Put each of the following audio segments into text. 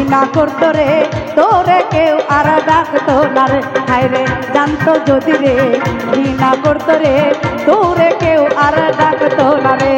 ঘৃণা করতো রে তোরে কেউ আর ডাকতো না রে। হায় রে জানতো যদি রে ঘৃণা করতো রে তোরে কেউ আর ডাকতো না রে।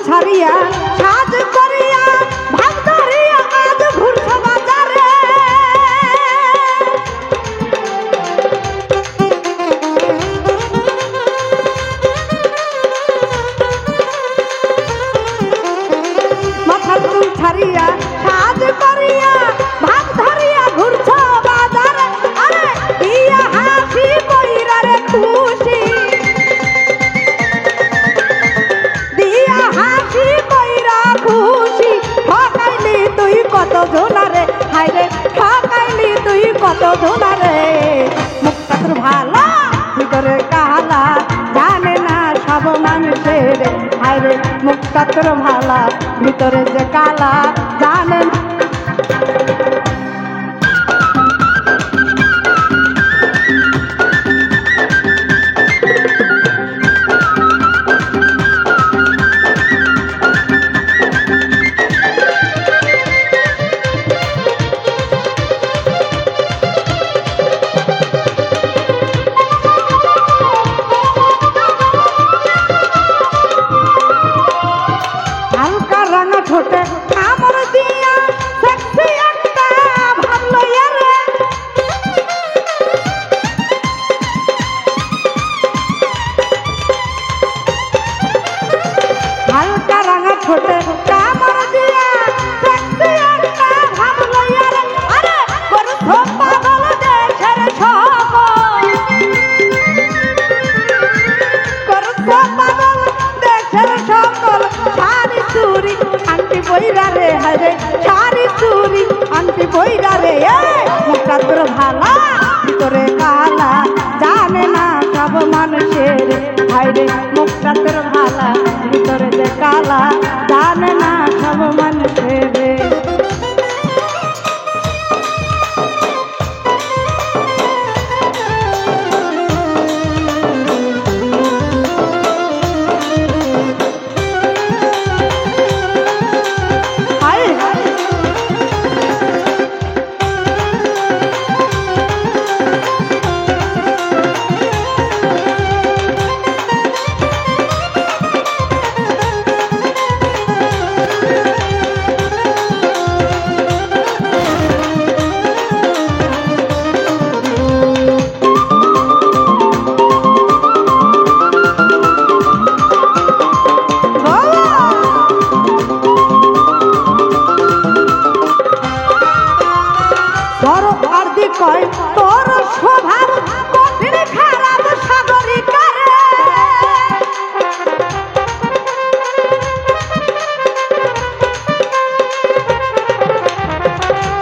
ছাড়িয়া সাজ করিয়া ভাগ ধরিয়া আজ ঘুরছ বাজারে। মাথার চুল ছাড়িয়া সাজ করিয়া ভাগ ধরিয়া ঘুরছ বাজারে। আরে দিয়া হাসি কইরা রে খুশি কত জোনারে। হায় রে ঠকাইলি তুই কত জোনারে। মুখটা তোর ভালা ভিতরে কালা জানে না সব মানুষের। হায় রে মুখটা তোর ভালা ভিতরে যে কালা জানে না। ছোটে আমার দিয়া সেক্সি একটা ভাবলো রে। হালকা রাঙা ছোটে আমার দিয়া সেক্সি একটা ভাবলো রে। আরে করছ পাগল দেশের সকল করছ পাগল দেশের সকল শাড়ি চুরি আন্টি বইরা রে। হায় শাড়ি চুরি আন্টি বইরা রে। মুখটা তোর ভালা ভিতরে কালা জানে না সব মানুষের। হায় রে মুখটা তোর ভালা ভিতরে যে কালা জানে না সব মানুষের। কয় তোর স্বভাব কঠিন খারাপ সাগরিকারে।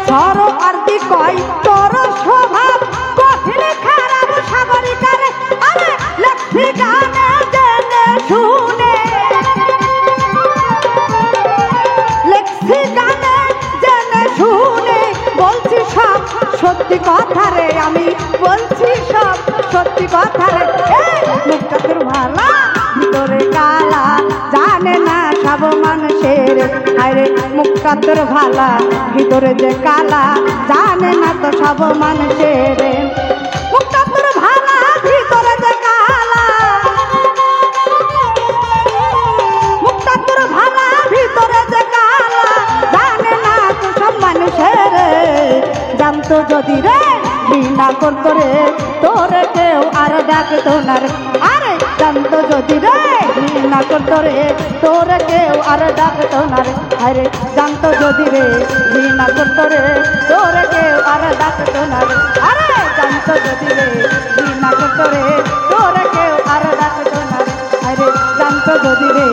সর আরতি কয় তোর স্বভাব কঠিন খারাপ সাগরিকারে। আরে লেখি গানে জেনে শুনে লেখি গানে জেনে শুনে বলছি সব সত্যি কথা রে। আমি বলছি সব সত্যি কথা রে। মুখটা তোর ভালা ভিতরে কালা জানে না সব মানুষের। হায় রে মুখটা তোর ভালা ভিতরে যে কালা জানে না তো সব মানুষের। মুখটা তোর ভালা ভিতরে যে কালা মুখটা তোর ভালা ভিতরে যে কালা জানে না তো সব মানুষের। জানতো যদি রে ঘৃণা করতো রে তোরে কেউ আর ডাকতো না রে। আরে জানতো যদি রে ঘৃণা করতো রে তোরে কেউ আর ডাকতো না রে। আরে জানতো যদি রে ঘৃণা করতো রে তোরে কেউ আর ডাকতো না রে। আরে জানতো যদি রে ঘৃণা করতো রে তোরে কেউ আর ডাকতো না। যদি রে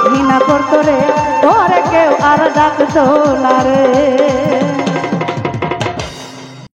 ঘৃণা করতো রে তোরে কেউ আর ডাকতো না রে।